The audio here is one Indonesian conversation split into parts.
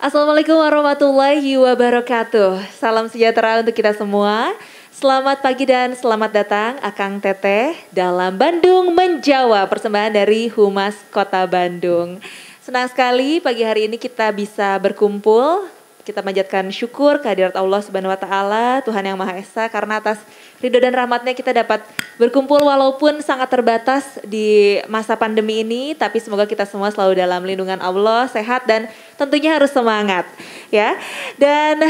Assalamualaikum warahmatullahi wabarakatuh. Salam sejahtera untuk kita semua. Selamat pagi dan selamat datang Akang Teteh dalam Bandung Menjawab, persembahan dari Humas Kota Bandung. Senang sekali pagi hari ini kita bisa berkumpul. Kita manjatkan syukur kehadirat Allah Subhanahu wa taala, Tuhan yang Maha Esa, karena atas ridho dan rahmatnya kita dapat berkumpul walaupun sangat terbatas di masa pandemi ini, tapi semoga kita semua selalu dalam lindungan Allah, sehat dan tentunya harus semangat ya. Dan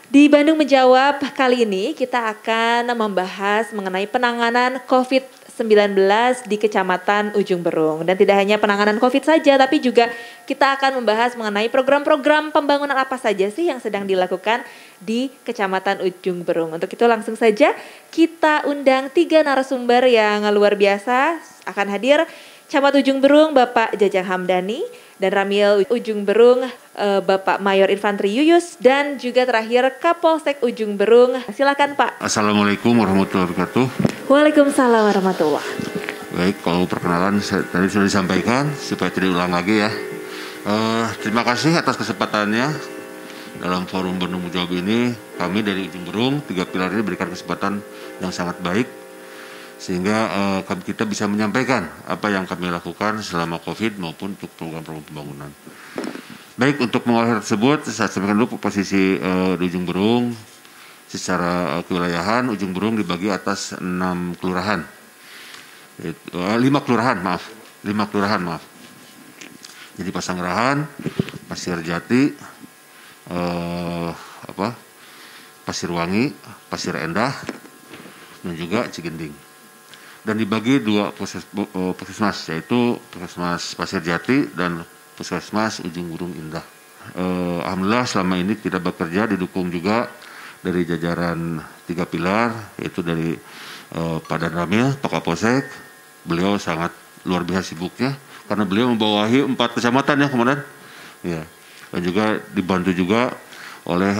di Bandung Menjawab kali ini kita akan membahas mengenai penanganan COVID-19 di Kecamatan Ujung Berung. Dan tidak hanya penanganan COVID saja, tapi juga kita akan membahas mengenai program-program pembangunan apa saja sih yang sedang dilakukan di Kecamatan Ujung Berung. Untuk itu langsung saja kita undang 3 narasumber yang luar biasa akan hadir. Camat Ujung Berung Bapak Jajang Hamdani, dan Ramil Ujung Berung Bapak Mayor Infantri Yuyus, dan juga terakhir Kapolsek Ujung Berung. Silakan Pak. Assalamualaikum warahmatullahi wabarakatuh. Waalaikumsalam warahmatullah. Baik, kalau perkenalan tadi sudah disampaikan supaya tidak ulang lagi ya. Terima kasih atas kesempatannya dalam forum Bandung Menjawab ini. Kami dari Ujung Berung 3 pilar ini berikan kesempatan yang sangat baik sehingga kita bisa menyampaikan apa yang kami lakukan selama COVID maupun untuk program-program pembangunan. Baik, untuk mengawal tersebut saya sampaikan dulu posisi di Ujung Berung. Secara kewilayahan Ujung Berung dibagi atas 6 kelurahan. 5 kelurahan maaf. Jadi Pasanggerahan, Pasir Jati, Pasirwangi, Pasir Endah, dan juga Cigending. Dan dibagi 2 puskesmas, yaitu Puskesmas Pasir Jati dan Puskesmas Ujung Berung Indah. Alhamdulillah selama ini kita bekerja didukung juga dari jajaran 3 pilar, yaitu dari Pak Dan Ramil, Pak Kapolsek. Beliau sangat luar biasa sibuknya karena beliau membawahi 4 kecamatan ya Komandan. Ya. Dan juga dibantu juga oleh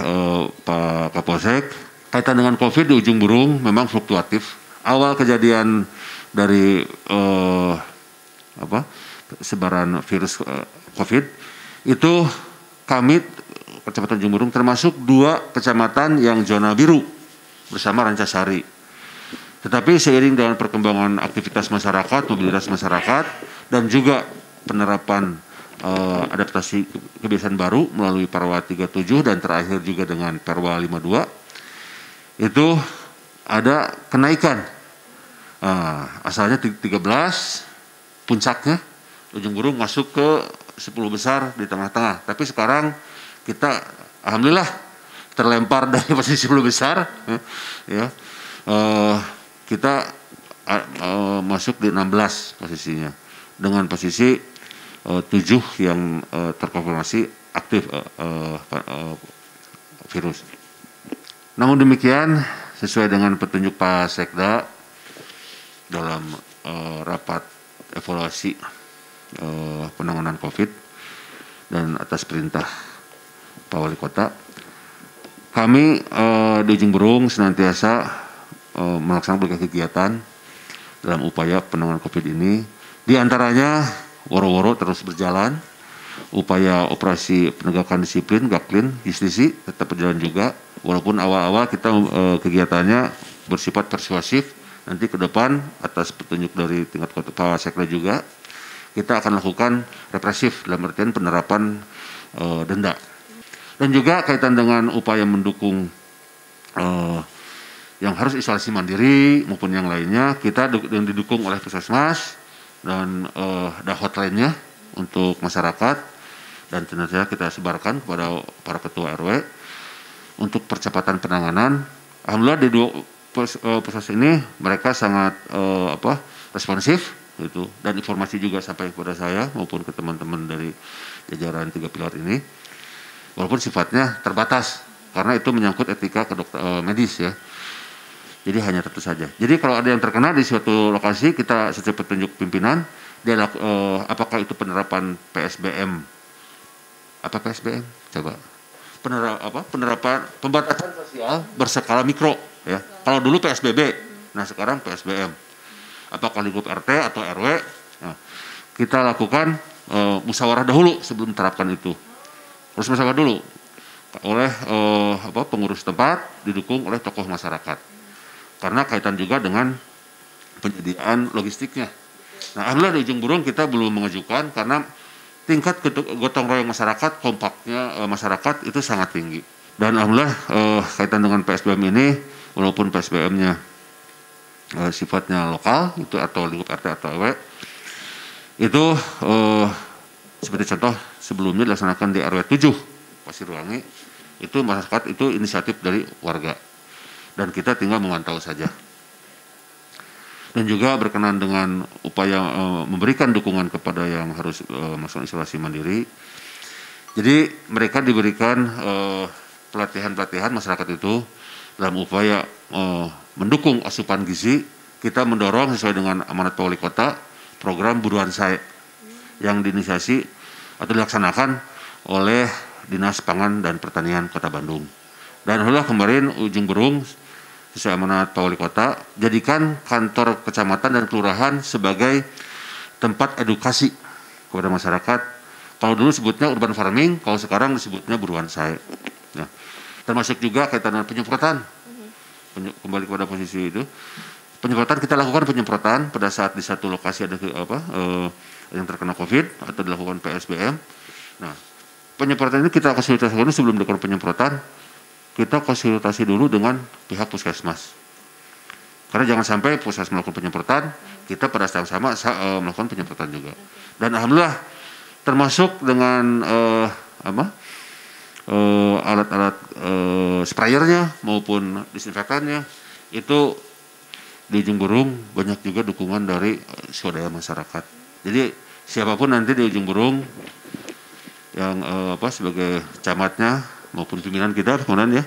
Pak Kapolsek. Kaitan dengan COVID di Ujung Berung memang fluktuatif. Awal kejadian dari sebaran virus COVID itu kami Kecamatan Ujung Berung termasuk 2 kecamatan yang zona biru bersama Rancasari. Tetapi seiring dengan perkembangan aktivitas masyarakat, mobilitas masyarakat, dan juga penerapan adaptasi kebiasaan baru melalui Perwa 37 dan terakhir juga dengan Perwa 52, itu ada kenaikan. Asalnya 13, puncaknya Ujung Berung masuk ke 10 besar di tengah-tengah. Tapi sekarang kita alhamdulillah terlempar dari posisi 10 besar. Kita masuk di 16 posisinya. Dengan posisi 7 yang terkonfirmasi aktif virus. Namun demikian, sesuai dengan petunjuk Pak Sekda dalam rapat evaluasi penanganan COVID dan atas perintah Pak Wali Kota, kami di Ujung Berung senantiasa melaksanakan berbagai kegiatan dalam upaya penanganan COVID ini. Di antaranya woro-woro terus berjalan, upaya operasi penegakan disiplin, Gaklin, justisi tetap berjalan juga. Walaupun awal-awal kita kegiatannya bersifat persuasif, nanti ke depan atas petunjuk dari tingkat kota Pak Sekda juga, kita akan lakukan represif dalam artian penerapan denda. Dan juga kaitan dengan upaya mendukung yang harus isolasi mandiri maupun yang lainnya, kita yang didukung oleh Puskesmas dan ada hotline-nya untuk masyarakat, dan tentu saja kita sebarkan kepada para ketua RW untuk percepatan penanganan. Alhamdulillah di 2 puskesmas ini mereka sangat responsif gitu, dan informasi juga sampai kepada saya maupun ke teman-teman dari jajaran 3 pilar ini, walaupun sifatnya terbatas karena itu menyangkut etika medis ya. Jadi hanya tentu saja. Jadi kalau ada yang terkena di suatu lokasi, kita sesuai petunjuk pimpinan, apakah itu penerapan PSBM? Apa PSBM? Coba. Penerapan pembatasan sosial berskala mikro ya. Kalau dulu PSBB, nah sekarang PSBM. Apakah lingkup RT atau RW? Nah, kita lakukan musyawarah dahulu sebelum menerapkan itu. harus masyarakat dulu oleh pengurus tempat, didukung oleh tokoh masyarakat. Karena kaitan juga dengan penyediaan logistiknya. Nah, alhamdulillah di Ujung Berung kita belum mengajukan karena tingkat gotong royong masyarakat, kompaknya masyarakat itu sangat tinggi. Dan alhamdulillah kaitan dengan PSBM ini, walaupun PSBM-nya sifatnya lokal itu atau lingkup RT atau RW, itu seperti contoh sebelumnya dilaksanakan di RW 7 Pasirwangi, itu masyarakat itu inisiatif dari warga dan kita tinggal memantau saja. Dan juga berkenan dengan upaya memberikan dukungan kepada yang harus melakukan isolasi mandiri. Jadi mereka diberikan pelatihan-pelatihan masyarakat itu dalam upaya mendukung asupan gizi. Kita mendorong sesuai dengan amanat Pak Wali Kota program buruan saya yang diinisiasi atau dilaksanakan oleh Dinas Pangan dan Pertanian Kota Bandung. Dan alhamdulillah kemarin Ujung Berung sesuai amanat Pak Wali Kota jadikan kantor kecamatan dan kelurahan sebagai tempat edukasi kepada masyarakat. Kalau dulu sebutnya urban farming, kalau sekarang disebutnya buruan saya. Nah, termasuk juga kaitan dengan penyemprotan. Kembali kepada posisi itu, penyemprotan kita lakukan penyemprotan pada saat di satu lokasi ada yang terkena COVID atau dilakukan PSBM. Nah, penyemprotan ini kita konsultasi dulu sebelum dilakukan penyemprotan. Kita konsultasi dulu dengan pihak puskesmas. Karena jangan sampai puskesmas melakukan penyemprotan, kita pada saat sama melakukan penyemprotan juga. Dan alhamdulillah termasuk dengan alat-alat sprayernya maupun disinfektannya itu di Ujung Berung banyak juga dukungan dari swadaya masyarakat. Jadi siapapun nanti di Ujung Berung yang sebagai camatnya maupun pimpinan kita kemudian ya,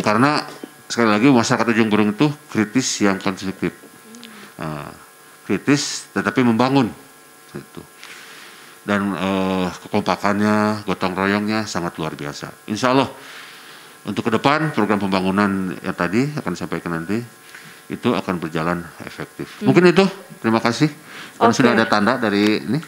karena sekali lagi masyarakat Ujung Berung itu kritis yang konstruktif, kritis tetapi membangun gitu. Dan kekompakannya, gotong royongnya sangat luar biasa. Insya Allah untuk ke depan program pembangunan yang tadi akan disampaikan nanti itu akan berjalan efektif. Mungkin itu, terima kasih. Karena sudah ada tanda dari ini.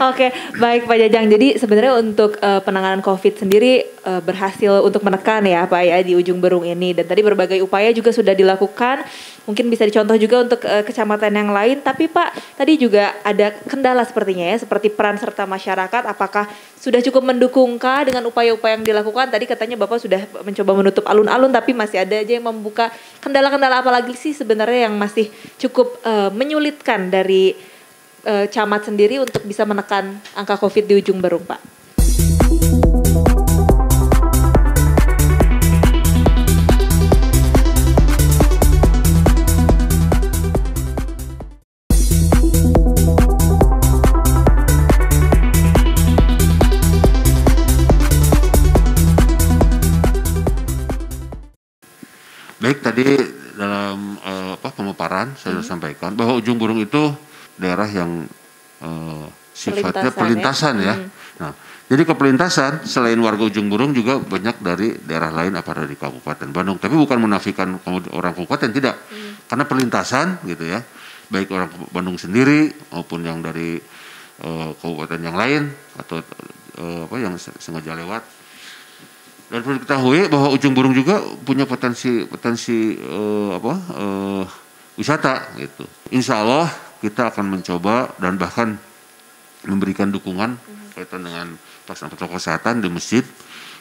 Oke, baik Pak Jajang. Jadi sebenarnya untuk penanganan COVID sendiri berhasil untuk menekan ya Pak ya di Ujung Berung ini. Dan tadi berbagai upaya juga sudah dilakukan. Mungkin bisa dicontoh juga untuk kecamatan yang lain. Tapi Pak, tadi juga ada kendala sepertinya ya. Seperti peran serta masyarakat. Apakah sudah cukup mendukungkah dengan upaya-upaya yang dilakukan? Tadi katanya Bapak sudah mencoba menutup alun-alun. Tapi masih ada aja yang membuka kendala-kendala apa lagi sih sebenarnya yang masih cukup menyulitkan dari camat sendiri untuk bisa menekan angka COVID di Ujung Berung, Pak? Baik, tadi dalam pemaparan saya sudah sampaikan bahwa Ujung Berung itu daerah yang sifatnya pelintasan ya. Nah, jadi ke pelintasan selain warga Ujung Berung juga banyak dari daerah lain apa dari Kabupaten Bandung. Tapi bukan menafikan orang kabupaten, tidak. Karena pelintasan gitu ya. Baik orang Bandung sendiri maupun yang dari kabupaten yang lain atau yang sengaja lewat. Dan perlu diketahui bahwa Ujung Berung juga punya potensi wisata gitu. Insya Allah kita akan mencoba dan bahkan memberikan dukungan kaitan dengan pelaksanaan protokol kesehatan di masjid,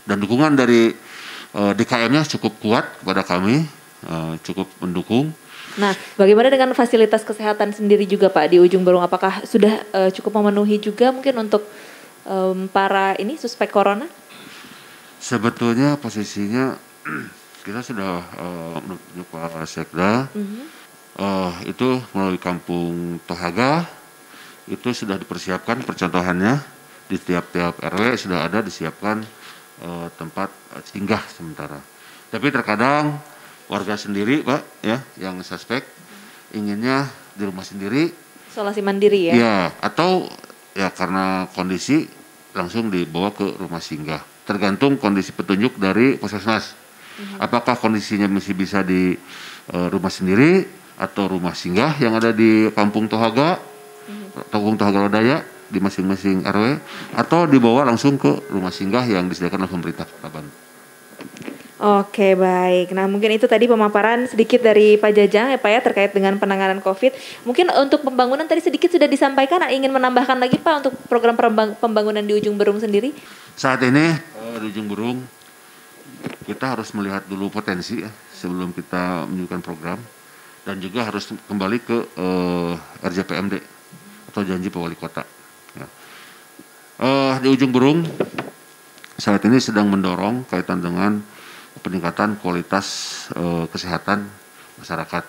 dan dukungan dari DKM-nya cukup kuat kepada kami, cukup mendukung. Nah, bagaimana dengan fasilitas kesehatan sendiri juga Pak di Ujung Berung? Apakah sudah cukup memenuhi juga mungkin untuk para suspek corona? Sebetulnya posisinya kita sudah menunjuk Pak Sekda. Itu melalui Kampung Tohaga itu sudah dipersiapkan percontohannya di tiap-tiap RW sudah ada disiapkan tempat singgah sementara. Tapi terkadang warga sendiri Pak ya yang suspek inginnya di rumah sendiri, isolasi mandiri ya? Ya, atau ya karena kondisi langsung dibawa ke rumah singgah. Tergantung kondisi petunjuk dari puskesmas. Apakah kondisinya masih bisa di rumah sendiri atau rumah singgah yang ada di Kampung Tohaga, Kampung Tohaga Lodaya, di masing-masing RW atau dibawa langsung ke rumah singgah yang disediakan oleh pemerintah Kota Bandung. Oke, baik. Nah, mungkin itu tadi pemaparan sedikit dari Pak Jajang ya Pak ya terkait dengan penanganan COVID. Mungkin untuk pembangunan tadi sedikit sudah disampaikan, ingin menambahkan lagi Pak untuk program pembangunan di Ujung Berung sendiri? Saat ini di Ujung Berung kita harus melihat dulu potensi ya sebelum kita menunjukkan program, dan juga harus kembali ke RJPMD atau janji Pak Wali Kota. Ya. Di Ujung Berung saat ini sedang mendorong kaitan dengan peningkatan kualitas kesehatan masyarakat.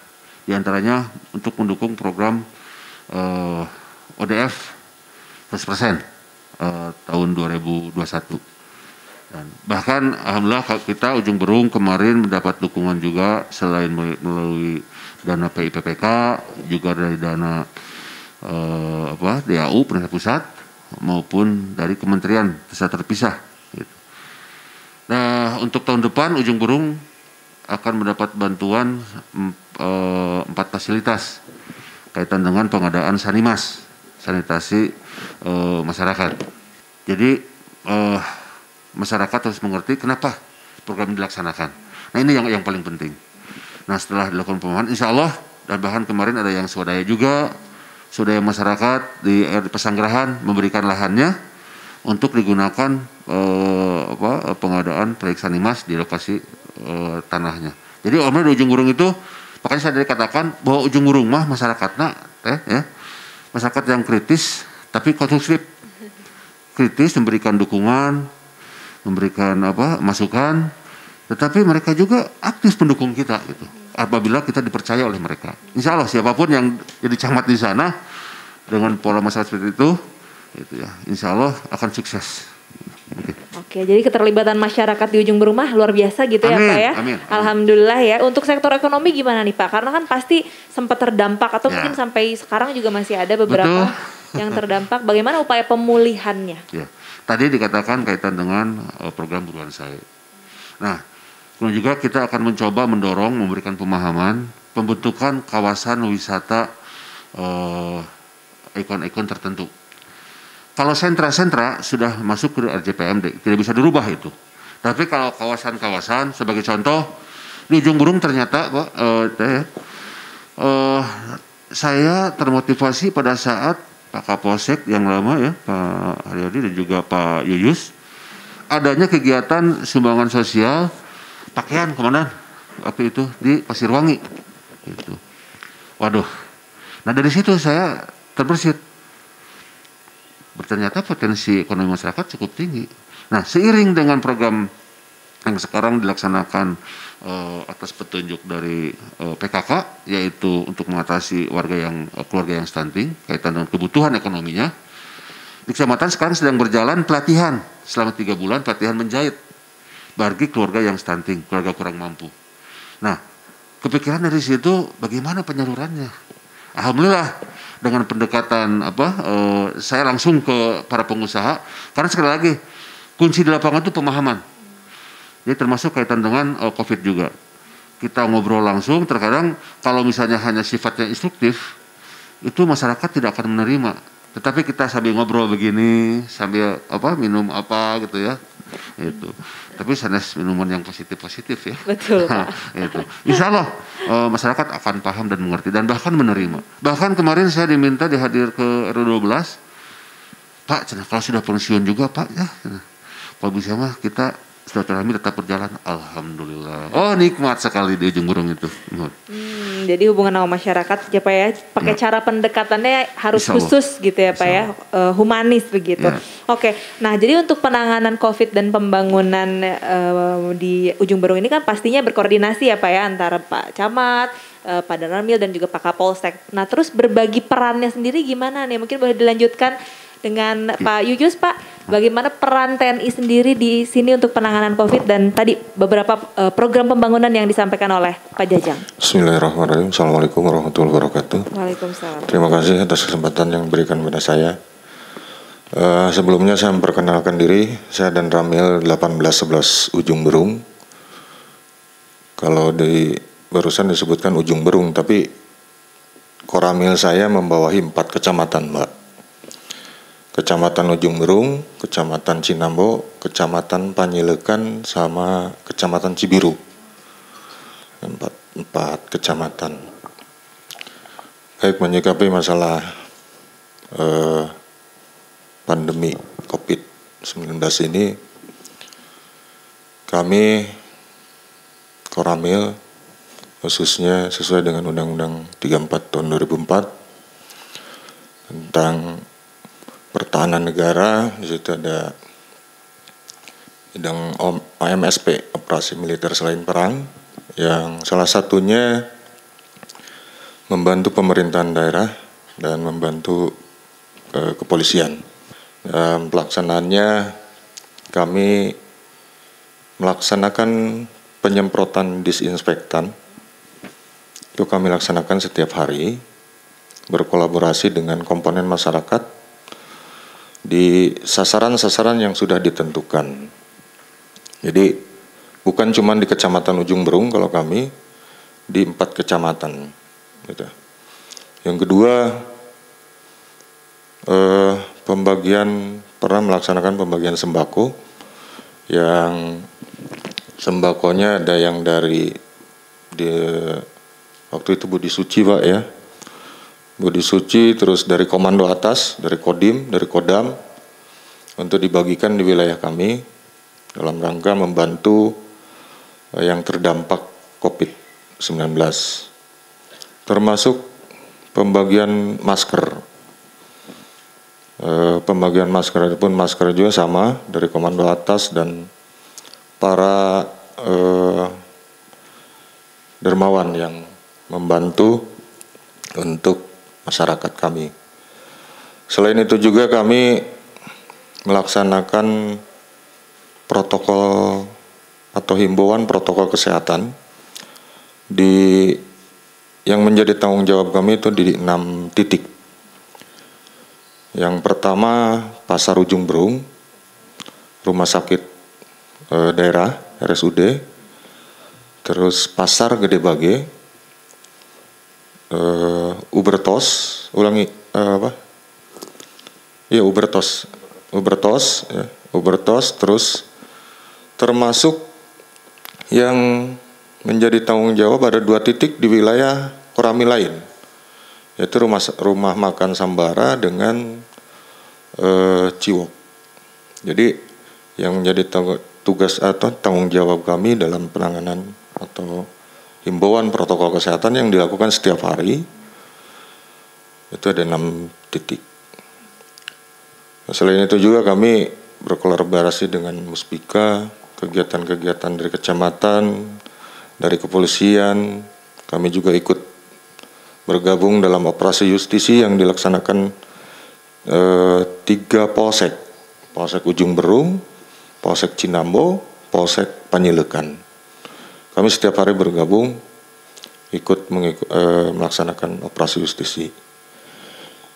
Di antaranya untuk mendukung program ODF 100% tahun 2021. Dan bahkan alhamdulillah kita Ujung Berung kemarin mendapat dukungan juga selain melalui dana PIPPK, juga dari dana DAU pemerintah pusat maupun dari kementerian secara terpisah. Gitu. Nah, untuk tahun depan Ujung Berung akan mendapat bantuan 4 fasilitas kaitan dengan pengadaan sanimas, sanitasi masyarakat. Jadi masyarakat harus mengerti kenapa program ini dilaksanakan. Nah, ini yang paling penting. Nah, setelah dilakukan pemahaman, insya Allah, dan bahkan kemarin ada yang swadaya juga, swadaya masyarakat di Pesanggerahan memberikan lahannya untuk digunakan pengadaan proyek sanimas di lokasi tanahnya. Jadi di Ujung Berung itu, makanya saya tadi katakan bahwa Ujung Berung mah masyarakatnya, masyarakat yang kritis tapi konstruktif, kritis, memberikan dukungan, memberikan masukan, tetapi mereka juga aktif pendukung kita gitu. Apabila kita dipercaya oleh mereka, insya Allah siapapun yang jadi camat di sana dengan pola masyarakat seperti itu ya, insya Allah akan sukses. Oke, jadi keterlibatan masyarakat di Ujung Berung luar biasa gitu ya Pak ya. Amin. Alhamdulillah ya. Untuk sektor ekonomi gimana nih Pak? Karena kan pasti sempat terdampak atau mungkin sampai sekarang juga masih ada beberapa yang terdampak. Bagaimana upaya pemulihannya? Ya. Tadi dikatakan kaitan dengan program Buruan Saya. Nah, kemudian juga kita akan mencoba mendorong, memberikan pemahaman, pembentukan kawasan wisata ikon-ikon tertentu. Kalau sentra-sentra sudah masuk ke RJPMD, tidak bisa dirubah itu. Tapi kalau kawasan-kawasan, sebagai contoh, di Ujung Berung ternyata, saya termotivasi pada saat Pak Kapolsek yang lama ya, Pak Haryadi dan juga Pak Yuyus, adanya kegiatan sumbangan sosial pakaian komandan waktu itu di Pasirwangi. Gitu. Waduh, nah dari situ saya terbersit. Ternyata potensi ekonomi masyarakat cukup tinggi. Nah, seiring dengan program yang sekarang dilaksanakan atas petunjuk dari PKK, yaitu untuk mengatasi keluarga yang stunting, kaitan dengan kebutuhan ekonominya, di kecamatan sekarang sedang berjalan pelatihan selama 3 bulan, pelatihan menjahit bagi keluarga yang stunting, keluarga kurang mampu. Nah, kepikiran dari situ bagaimana penyalurannya. Alhamdulillah dengan pendekatan saya langsung ke para pengusaha, karena sekali lagi kunci di lapangan itu pemahaman. Jadi termasuk kaitan dengan COVID juga. Kita ngobrol langsung, terkadang kalau misalnya hanya sifatnya instruktif, itu masyarakat tidak akan menerima. Tetapi kita sambil ngobrol begini, sambil minum gitu ya. Itu. Tapi sanes minuman yang positif ya. Betul. Pak. Itu. Insya Allah masyarakat akan paham dan mengerti dan bahkan menerima. Bahkan kemarin saya diminta dihadir ke RW 12. Pak, kalau sudah pensiun juga Pak ya. Kalau bisa mah kita silaturahmi tetap berjalan. Alhamdulillah. Oh, nikmat sekali di Ujung Berung itu. Jadi hubungan sama masyarakat ya Pak ya, pakai cara pendekatannya harus khusus gitu ya Pak ya, humanis begitu. Oke, nah jadi untuk penanganan COVID dan pembangunan di Ujung Berung ini kan pastinya berkoordinasi ya Pak ya antara Pak Camat, Pak Danramil dan juga Pak Kapolsek. Nah terus berbagi perannya sendiri gimana nih? Mungkin boleh dilanjutkan dengan Pak Yuyus Pak, bagaimana peran TNI sendiri di sini untuk penanganan COVID dan tadi beberapa program pembangunan yang disampaikan oleh Pak Jajang. Bismillahirrahmanirrahim. Assalamualaikum warahmatullahi wabarakatuh. Waalaikumsalam. Terima kasih atas kesempatan yang diberikan kepada saya. Sebelumnya saya memperkenalkan diri, saya dan Ramil 1811 Ujung Berung. Kalau barusan disebutkan Ujung Berung, tapi Koramil saya membawahi 4 kecamatan, Mbak. Kecamatan Ujung Berung, Kecamatan Cinambo, Kecamatan Panyilekan, sama Kecamatan Cibiru. Empat kecamatan. Baik, menyikapi masalah pandemi COVID-19 ini, kami Koramil khususnya sesuai dengan Undang-Undang 34 tahun 2004 tentang pertahanan negara. Di situ ada bidang OMSP, operasi militer selain perang, yang salah satunya membantu pemerintahan daerah dan membantu kepolisian. Dalam pelaksanaannya kami melaksanakan penyemprotan disinfektan. Itu kami laksanakan setiap hari, berkolaborasi dengan komponen masyarakat di sasaran-sasaran yang sudah ditentukan. Jadi bukan cuma di Kecamatan Ujung Berung kalau kami, di 4 kecamatan. Gitu. Yang kedua, pernah melaksanakan pembagian sembako, yang sembakonya ada yang dari waktu itu Budi Suci Pak ya, Budi Suci, terus dari komando atas, dari Kodim, dari Kodam, untuk dibagikan di wilayah kami dalam rangka membantu yang terdampak COVID-19. Termasuk pembagian masker. Pembagian masker itu pun masker juga sama dari komando atas dan para dermawan yang membantu untuk masyarakat kami. Selain itu juga kami melaksanakan protokol atau himbauan protokol kesehatan yang menjadi tanggung jawab kami itu di 6 titik. Yang pertama Pasar Ujung Berung, Rumah Sakit Daerah RSUD, terus Pasar Gede Bage, Ubertos, Ubertos, terus termasuk yang menjadi tanggung jawab ada 2 titik di wilayah Koramil lain, yaitu rumah makan Sambara dengan Ciwok. Jadi yang menjadi tugas atau tanggung jawab kami dalam penanganan atau himbauan protokol kesehatan yang dilakukan setiap hari itu ada 6 titik. Selain itu juga kami berkolaborasi dengan Muspika, kegiatan-kegiatan dari kecamatan, dari kepolisian. Kami juga ikut bergabung dalam operasi justisi yang dilaksanakan 3 polsek, Polsek Ujung Berung, Polsek Cinambo, Polsek Panyilekan. Kami setiap hari bergabung, melaksanakan operasi justisi.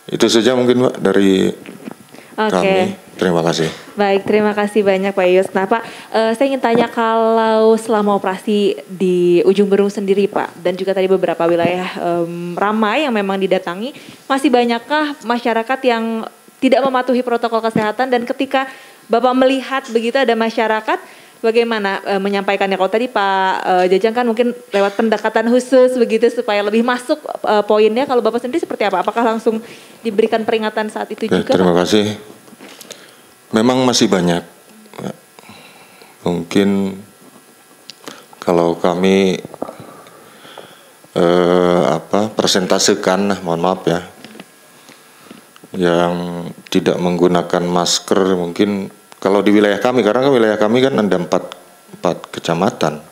Itu saja mungkin Pak dari kami. Terima kasih. Baik, terima kasih banyak Pak Yus. Nah Pak, saya ingin tanya kalau selama operasi di Ujung Berung sendiri Pak, dan juga tadi beberapa wilayah ramai yang memang didatangi, masih banyakkah masyarakat yang tidak mematuhi protokol kesehatan, dan ketika Bapak melihat begitu ada masyarakat, bagaimana menyampaikannya? Kalau tadi Pak Jajang kan mungkin lewat pendekatan khusus begitu supaya lebih masuk poinnya. Kalau Bapak sendiri seperti apa? Apakah langsung diberikan peringatan saat itu juga? Terima kasih. Memang masih banyak. Mungkin kalau kami persentasekan, mohon maaf ya, yang tidak menggunakan masker mungkin. Kalau di wilayah kami, karena wilayah kami kan ada 4 kecamatan,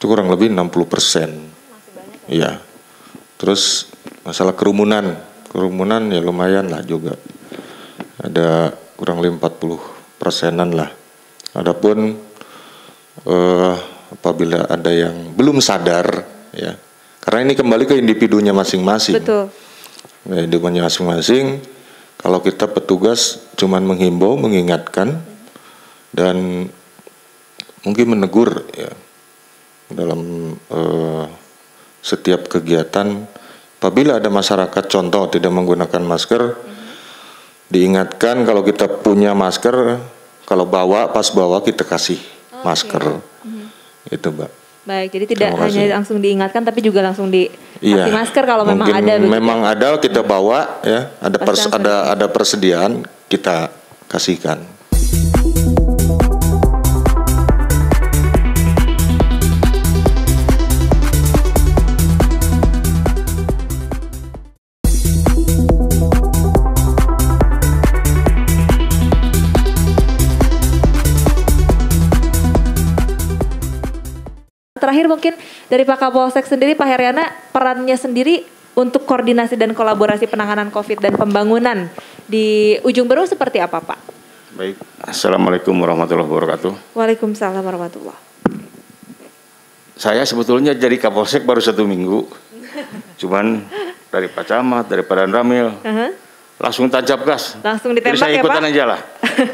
itu kurang lebih 60%. Iya. Terus masalah kerumunan ya lumayan lah juga. Ada kurang lebih 40%-an lah. Adapun apabila ada yang belum sadar, ya, karena ini kembali ke individunya masing-masing. Betul. Individunya masing-masing. Kalau kita petugas cuman menghimbau, mengingatkan, dan mungkin menegur ya dalam setiap kegiatan. Apabila ada masyarakat contoh tidak menggunakan masker, diingatkan kalau kita punya masker, kalau pas bawa kita kasih masker. Itu Mbak. Baik, jadi tidak hanya langsung diingatkan tapi juga langsung dikasih masker kalau memang mungkin ada. Memang ada kita bawa ya, ada persediaan kita kasihkan. Terakhir mungkin dari Pak Kapolsek sendiri, Pak Heryana, perannya sendiri untuk koordinasi dan kolaborasi penanganan COVID dan pembangunan di Ujung Berung seperti apa, Pak? Baik, Assalamualaikum warahmatullahi wabarakatuh. Waalaikumsalam warahmatullahi. Saya sebetulnya jadi Kapolsek baru 1 minggu, cuman dari Pak Camat, dari Pak Danramil, langsung tancap gas. Langsung ditembak. Jadi saya ikutan ya, Pak? aja lah.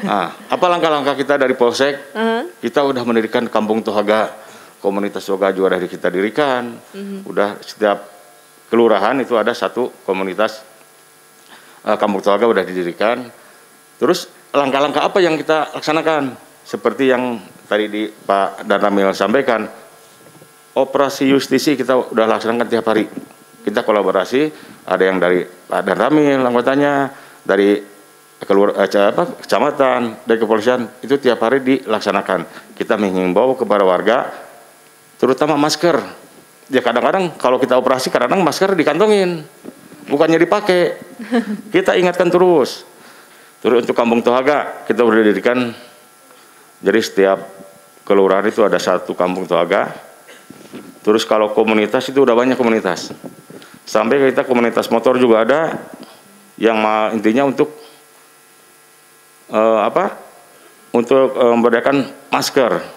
Nah, apa langkah-langkah kita dari Polsek? Kita udah mendirikan Kampung Tohaga. Komunitas yoga juga dari kita dirikan, udah setiap kelurahan itu ada satu komunitas Kampung Tohaga udah didirikan. Terus langkah-langkah apa yang kita laksanakan? Seperti yang tadi di Pak Danramil sampaikan, operasi justisi kita udah laksanakan tiap hari. Kita kolaborasi, ada yang dari Pak Danramil anggotanya, dari kecamatan, dari kepolisian, itu tiap hari dilaksanakan. Kita menghimbau kepada warga, terutama masker. Ya kadang-kadang kalau kita operasi kadang-kadang masker dikantongin, bukannya dipakai. Kita ingatkan terus. Terus untuk Kampung Tohaga kita udah didirikan. Jadi setiap kelurahan itu ada satu Kampung Tohaga. Terus kalau komunitas itu udah banyak komunitas. Sampai kita komunitas motor juga ada. Yang intinya untuk Untuk membedakan masker.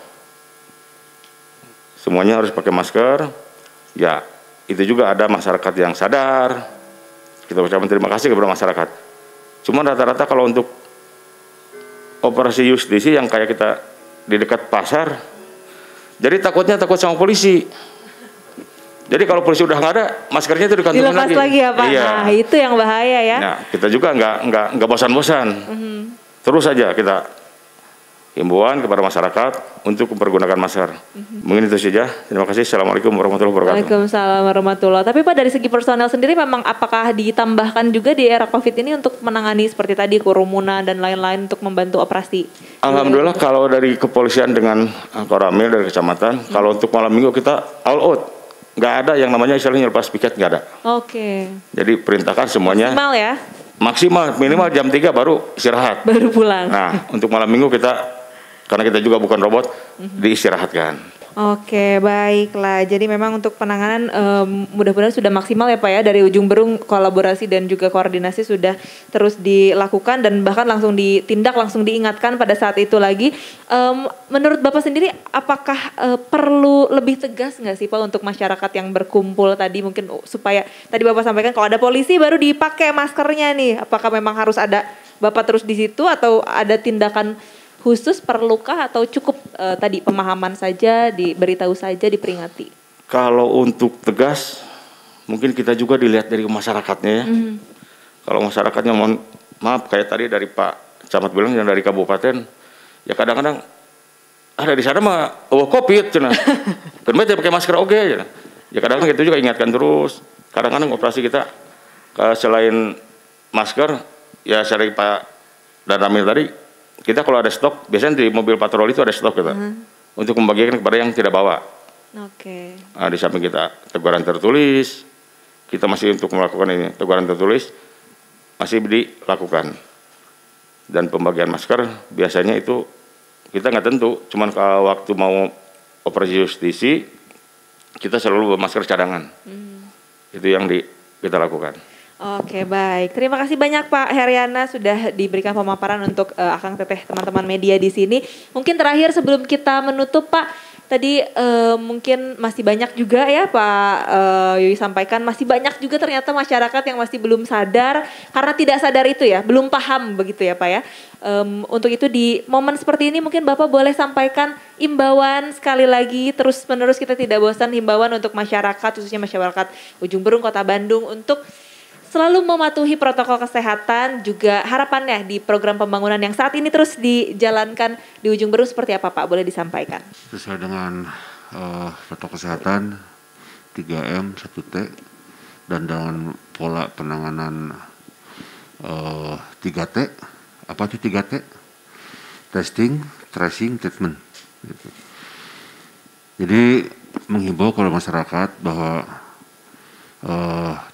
Semuanya harus pakai masker. Ya, itu juga ada masyarakat yang sadar. Kita ucapkan terima kasih kepada masyarakat. Cuma rata-rata kalau untuk operasi justisi yang kayak kita di dekat pasar, jadi takut sama polisi. Jadi kalau polisi udah nggak ada, maskernya itu dikantongin dilepas lagi ya Pak. Iya. Nah itu yang bahaya ya. Nah kita juga nggak bosan-bosan. Terus saja kita himbauan kepada masyarakat untuk mempergunakan masker. Mungkin itu saja. Terima kasih. Assalamualaikum warahmatullahi wabarakatuh. Waalaikumsalam warahmatullahi. Tapi Pak, dari segi personel sendiri memang apakah ditambahkan juga di era COVID ini untuk menangani seperti tadi kerumunan dan lain-lain untuk membantu operasi? Alhamdulillah kalau dari kepolisian dengan Koramil dari kecamatan, kalau untuk malam minggu kita all out. Nggak ada yang namanya istilahnya lepas piket, nggak ada. Oke. Jadi perintahkan semuanya. Maksimal ya? Maksimal, minimal jam 3 baru istirahat. Baru pulang. Nah untuk malam minggu kita, karena kita juga bukan robot, diistirahatkan. Oke, baiklah. Jadi memang untuk penanganan mudah-mudahan sudah maksimal ya Pak ya. Dari Ujung Berung kolaborasi dan juga koordinasi sudah terus dilakukan dan bahkan langsung ditindak, langsung diingatkan pada saat itu lagi. Menurut Bapak sendiri apakah perlu lebih tegas nggak sih Pak untuk masyarakat yang berkumpul tadi, mungkin supaya tadi Bapak sampaikan kalau ada polisi baru dipakai maskernya nih. Apakah memang harus ada Bapak terus di situ atau ada tindakan khusus perlukah atau cukup tadi pemahaman saja, diberitahu saja, diperingati? Kalau untuk tegas, mungkin kita juga dilihat dari masyarakatnya ya. Kalau masyarakatnya mohon maaf kayak tadi dari Pak Camat bilang yang dari kabupaten, ya kadang-kadang ada di sana mah COVID cina. Kenapa pakai masker oke cina. Ya kadang-kadang kita juga ingatkan terus. Kadang-kadang operasi kita selain masker, ya dari Pak Danramil tadi, kita kalau ada stok, biasanya di mobil patroli itu ada stok kita untuk membagikan kepada yang tidak bawa. Oke. Nah, di samping kita teguran tertulis, kita masih untuk melakukan ini teguran tertulis masih dilakukan. Dan pembagian masker biasanya itu kita nggak tentu, cuman kalau waktu mau operasi justisi kita selalu bawa masker cadangan. Itu yang kita lakukan. Oke, baik. Terima kasih banyak Pak Heryana sudah diberikan pemaparan untuk Akang Teteh, teman-teman media di sini. Mungkin terakhir sebelum kita menutup Pak, tadi mungkin masih banyak juga ya Pak Yui sampaikan, masih banyak juga ternyata masyarakat yang masih belum sadar, karena tidak sadar itu ya, belum paham begitu ya Pak ya. Untuk itu di momen seperti ini mungkin Bapak boleh sampaikan imbauan sekali lagi, terus menerus kita tidak bosan himbauan untuk masyarakat, khususnya masyarakat Ujung Berung, Kota Bandung, untuk selalu mematuhi protokol kesehatan, juga harapannya di program pembangunan yang saat ini terus dijalankan di Ujung Berung seperti apa Pak? Boleh disampaikan? Sesuai dengan protokol kesehatan 3M 1T dan dengan pola penanganan 3T. Apa itu 3T? Testing, tracing, treatment. Gitu. Jadi menghimbau kepada masyarakat bahwa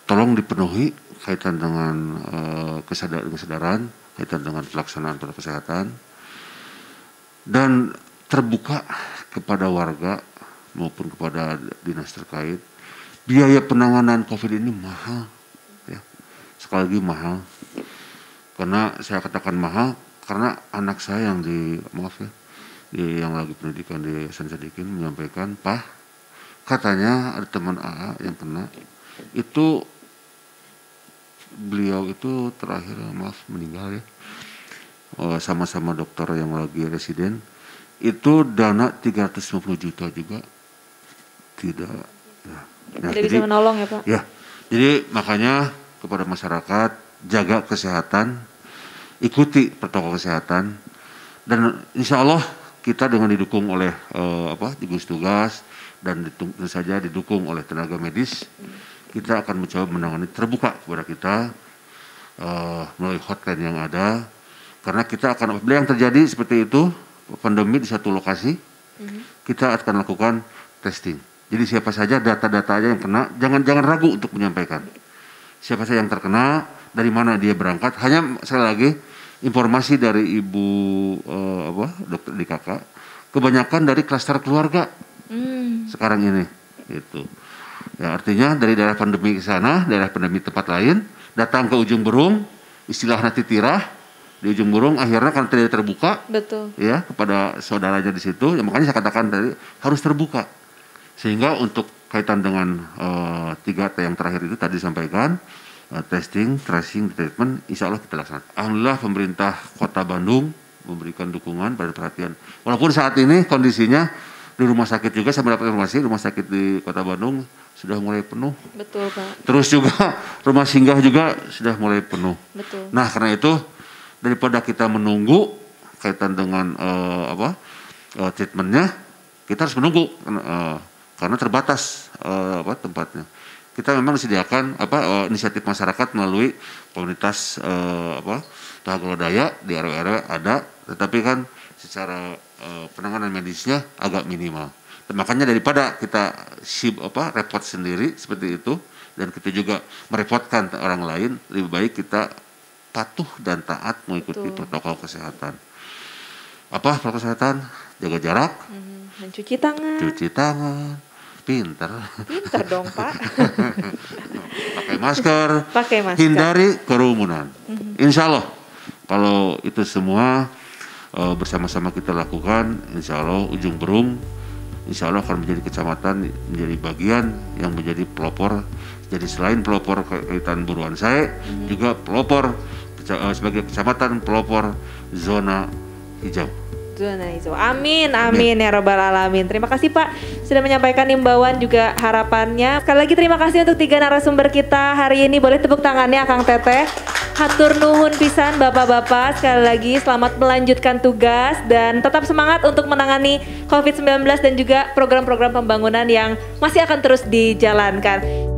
tolong dipenuhi kaitan dengan kesadaran, kaitan dengan pelaksanaan protokol kesehatan, dan terbuka kepada warga maupun kepada dinas terkait. Biaya penanganan COVID ini mahal, ya. Sekali lagi mahal. Karena saya katakan mahal karena anak saya yang yang lagi pendidikan di Hasan Sadikin menyampaikan, Pak, katanya ada teman AA yang kena, itu beliau itu terakhir meninggal ya, sama-sama dokter yang lagi residen, itu dana 350 juta juga tidak. Nah, tidak bisa menolong ya Pak? Ya, jadi makanya kepada masyarakat, jaga kesehatan, ikuti protokol kesehatan, dan insya Allah kita dengan didukung oleh gugus tugas dan tentu saja didukung oleh tenaga medis, kita akan mencoba menangani terbuka kepada kita melalui hotline yang ada, karena kita akan, apabila yang terjadi seperti itu pandemi di satu lokasi, kita akan lakukan testing. Jadi siapa saja data-data aja yang kena, jangan ragu untuk menyampaikan siapa saja yang terkena, dari mana dia berangkat. Hanya sekali lagi informasi dari ibu dokter di kakak, kebanyakan dari klaster keluarga sekarang ini, itu. Ya, artinya dari daerah pandemi ke sana, daerah pandemi tempat lain, datang ke Ujung Berung, istilah nanti tirah di Ujung Berung, akhirnya kan tidak terbuka, betul, ya, kepada saudaranya di situ. Ya, makanya saya katakan tadi harus terbuka, sehingga untuk kaitan dengan 3T yang terakhir itu tadi disampaikan, testing, tracing, treatment, insya Allah kita laksanakan. Alhamdulillah pemerintah Kota Bandung memberikan dukungan pada perhatian. Walaupun saat ini kondisinya di rumah sakit juga, saya mendapat informasi rumah sakit di Kota Bandung sudah mulai penuh. Betul Pak. Terus juga rumah singgah juga sudah mulai penuh. Betul. Nah karena itu daripada kita menunggu kaitan dengan treatmentnya, kita harus menunggu karena terbatas tempatnya. Kita memang disediakan inisiatif masyarakat melalui komunitas Tohaga Lodaya di RW-RW ada, tetapi kan secara penanganan medisnya agak minimal. Dan makanya daripada kita repot sendiri seperti itu, dan kita juga merepotkan orang lain, lebih baik kita patuh dan taat mengikuti protokol kesehatan. Apa protokol kesehatan? Jaga jarak, mencuci tangan. Cuci tangan, pinter dong Pak. Pakai masker, hindari kerumunan. Insya Allah kalau itu semua bersama-sama kita lakukan, insya Allah Ujung Berung insya Allah akan menjadi kecamatan, menjadi bagian yang menjadi pelopor. Jadi selain pelopor kaitan Buruan Sae, juga pelopor sebagai kecamatan pelopor zona hijau. Zona hijau. Amin, amin ya Rabbal Alamin. Terima kasih Pak sudah menyampaikan imbauan juga harapannya. Sekali lagi terima kasih untuk 3 narasumber kita hari ini. Boleh tepuk tangannya Kang Teteh. Hatur nuhun pisan Bapak-bapak, sekali lagi selamat melanjutkan tugas dan tetap semangat untuk menangani COVID-19 dan juga program-program pembangunan yang masih akan terus dijalankan.